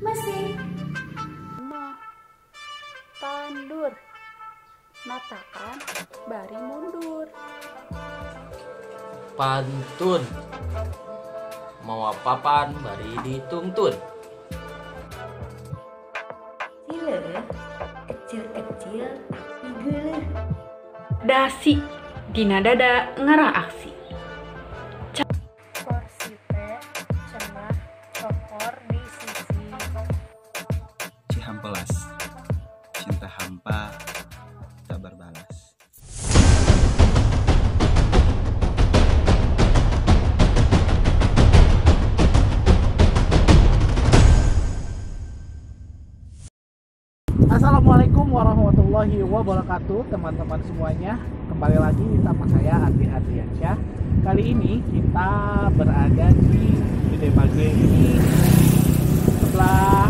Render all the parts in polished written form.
mesin. Mah tandur natakan bari mundur. Pantun mau papan bari dituntun. Sile kecil-kecil tapi geuleuh. Dasi dina dada ngarah aksi. Porsi teh cenah cokor di sisi. Cihampelas, cinta hampa tak berbalas. Assalamualaikum warahmatullahi wabarakatuh, teman-teman semuanya. Kembali lagi sama saya Andi Hadriansyah. Kali ini kita berada di Gede Bage ini sebelah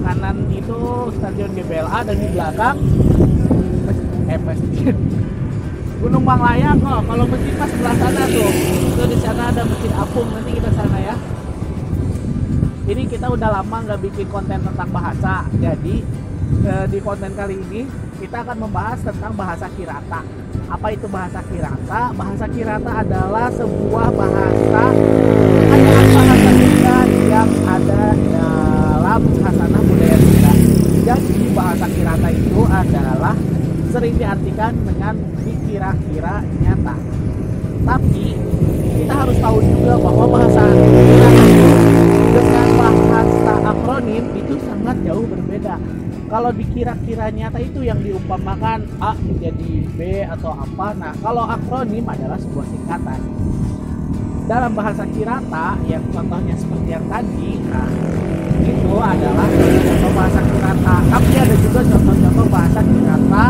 kanan itu Stadion GBLA dan di belakang masjid Gunung Banglayang. Oh, kalau masjid pas sebelah sana tuh. Itu di sana ada Masjid Apung, nanti kita sana ya. Ini kita udah lama nggak bikin konten tentang bahasa, jadi di konten kali ini kita akan membahas tentang bahasa Kirata. Apa itu bahasa Kirata? Bahasa Kirata adalah sebuah bahasa Sunda yang ada dalam khasanah budaya Sunda. Jadi bahasa Kirata itu adalah sering diartikan dengan dikira-kira nyata. Tapi kita harus tahu juga bahwa bahasa Kirata dengan bahasa akronim itu sangat jauh berbeda. Kalau dikira-kira nyata itu yang diumpamakan A menjadi B atau apa. Nah, kalau akronim adalah sebuah singkatan. Dalam bahasa Kirata yang contohnya seperti yang tadi, nah, itu adalah contoh bahasa Kirata. Tapi ada juga contoh-contoh bahasa Kirata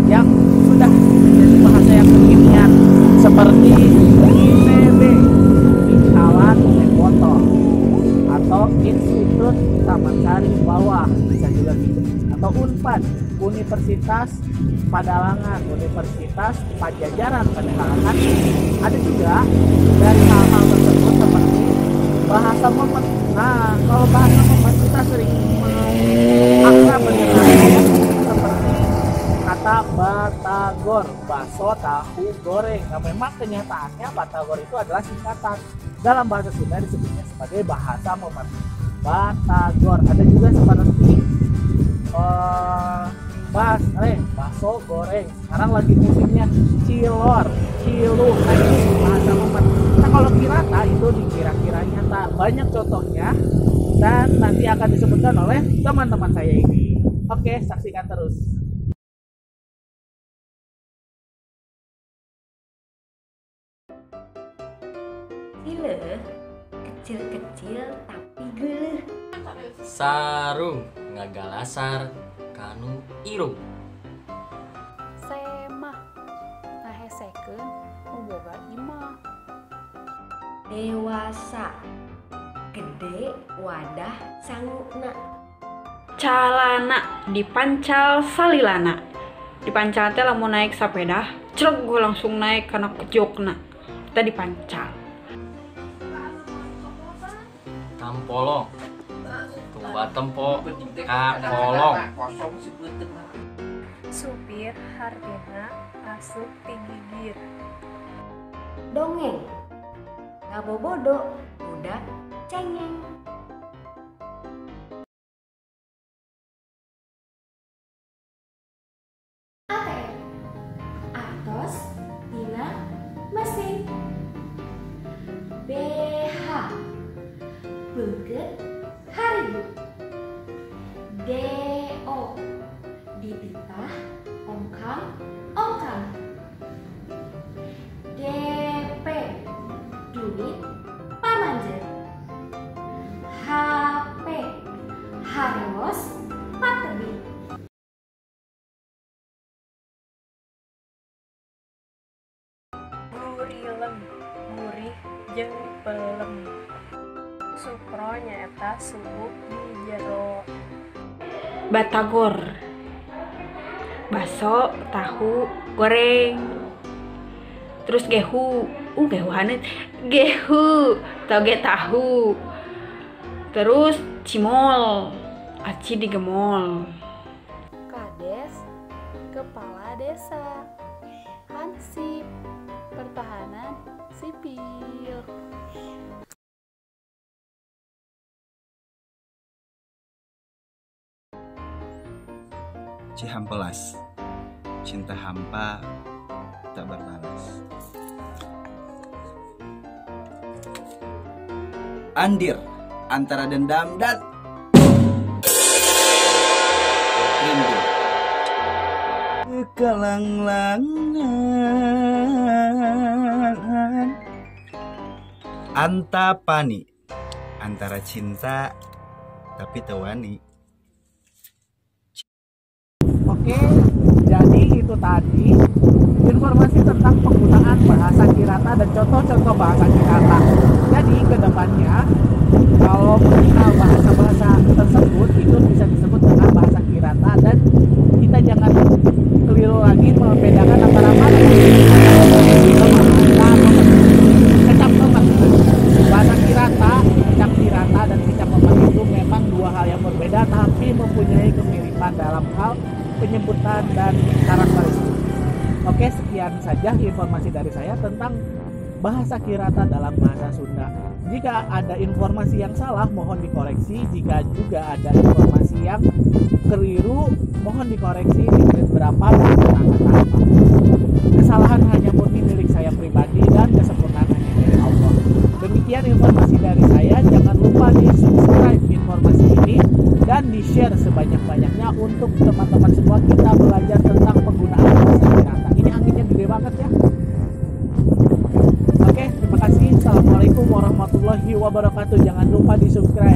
yang sudah menjadi bahasa yang kekinian seperti ITB, Insyalan Foto, atau Institut Taman Sari Bawah, bisa juga gitu, atau Unpad, Universitas Padalangan, Universitas Pajajaran Padalangan. Ada juga dari hal-hal tersebut seperti bahasa Memet. Nah, kalau bahasa Memet kita sering akrab mendengarnya seperti kata batagor, bakso tahu goreng. Nah, memang kenyataannya batagor itu adalah singkatan. Dalam bahasa Sunda disebutnya sebagai bahasa Memet. Batagor. Ada juga seperti bakso goreng. Sekarang lagi musimnya cilor, ciluh. Nah, itu bahasa Memet. Nah, kalau Kirata itu dikira-kira nyata. Banyak contohnya dan nanti akan disebutkan oleh teman-teman saya ini. Oke, saksikan terus. Sile kecil-kecil tapi geuleuh. Sarung ngagalasar kanu irung. Semah ngahesekeun nu boga imah. Dewasa gede wadah sanguna. Calana dipancal salilana. Dipancal teh lamun naik sepeda, cereg gue langsung naik karena kejokna. Kita dipancal. Tampolong tumba tempo kakolong. Supir hardina asup tinggi gir. Dongeng ngabobodo budak cengeng. ATM atos tina mesin. BH beunkeut haribu. DO dititah ongkang. DP duit pamanjer. HP harewos patebi. Gurilem gurih jeung pelem. Supro nyaeta suhu di jero. Batagor. Bakso tahu goreng. Terus gehu. Gehu hanet. Gehu toge tahu. Terus cimol, aci digemol. Kades, kepala desa. Hansip, pertahanan sipil. Cihampelas, cinta hampa tak berbalas. Andir, antara dendam dan rindu. Kelang-langan antapani, antara cinta tapi tewani. Oke, jadi itu tadi informasi tentang penggunaan bahasa Kirata dan contoh-contoh bahasa Kirata. Jadi kedepannya kalau mengenal bahasa-bahasa tersebut itu bisa disebut dengan bahasa Kirata, dan kita jangan keliru lagi membedakan antara mana kecap memek. Bahasa Kirata, kecap Kirata dan kecap memek itu memang dua hal yang berbeda tapi mempunyai kemiripan dalam hal penyebutan dan karakteristik. Oke, sekian saja informasi dari saya tentang bahasa Kirata dalam bahasa Sunda. Jika ada informasi yang salah, mohon dikoreksi. Jika juga ada informasi yang keliru, mohon dikoreksi di menit berapa dan kata-kata apa. Kesalahan hanya murni milik saya pribadi dan kesempurnaan hanya milik Allah. Demikian informasi dari saya. Jangan lupa di subscribe informasi ini dan di share sebanyak-banyaknya untuk teman-teman semua. Kita belajar tentang penggunaan bahasa Kirata. Ini anginnya gede banget ya. Oke, terima kasih. Assalamualaikum warahmatullahi wabarakatuh. Jangan lupa di subscribe.